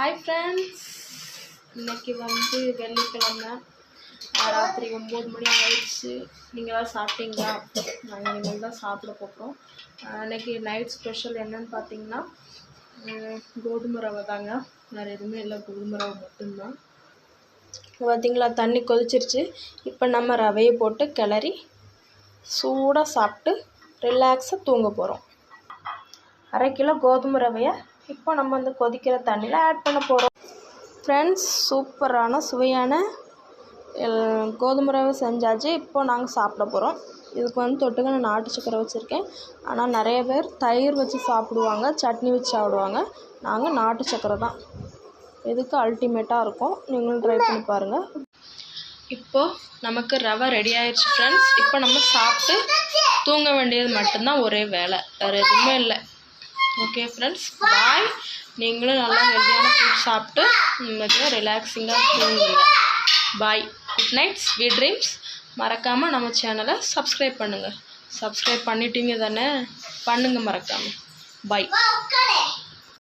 Hi friends, இன்றைக்கி வந்து வெள்ளிக்கிழமை ராத்திரி 9 மணி ஆயிடுச்சு. நீங்களாம் சாப்பிட்டீங்களா? நாங்கள் இனிமேல் தான் சாப்பிட போகிறோம். இன்றைக்கி நைட் ஸ்பெஷல் என்னன்னு பார்த்தீங்கன்னா கோதுமை ரவை தாங்க, வேறு எதுவுமே இல்லை, கோதுமை ரவை மட்டும்தான். பார்த்தீங்களா, தண்ணி கொதிச்சிருச்சு. இப்போ நம்ம ரவையை போட்டு கிளறி சூடாக சாப்பிட்டு ரிலாக்ஸாக தூங்க போகிறோம். 1/2 கிலோ கோதுமை ரவையை இப்போ நம்ம வந்து கொதிக்கிற தண்ணியில் ஆட் பண்ண போகிறோம். ஃப்ரெண்ட்ஸ், சூப்பரான சுவையான கோதுமை ரவை செஞ்சாச்சு. இப்போது நாங்கள் சாப்பிட போகிறோம். இதுக்கு வந்து தொட்டுக்க நான் நாட்டு சக்கரை வச்சுருக்கேன். ஆனால் நிறைய பேர் தயிர் வச்சு சாப்பிடுவாங்க, சட்னி வச்சு சாப்பிடுவாங்க. நாங்கள் நாட்டு சக்கரை தான், இதுக்கு அல்டிமேட்டாக இருக்கும். நீங்களும் ட்ரை பண்ணி பாருங்கள். இப்போது நமக்கு ரவை ரெடி ஆயிடுச்சு ஃப்ரெண்ட்ஸ். இப்போ நம்ம சாப்பிட்டு தூங்க வேண்டியது மட்டும்தான் ஒரே வேலை, வேறு எதுவுமே இல்லை. ஓகே ஃப்ரெண்ட்ஸ், பாய். நீங்களும் நல்லா ஹெல்த்தியான ஃபுட் சாப்பிட்டு நிம்மதியாக ரிலாக்ஸிங்காக தூங்குங்க. பாய், குட் நைட், ஸ்வீட் ட்ரீம்ஸ். மறக்காமல் நம்ம சேனலை சப்ஸ்கிரைப் பண்ணுங்கள். சப்ஸ்கிரைப் பண்ணிட்டீங்க தானே? பண்ணுங்கள் மறக்காமல். பாய்.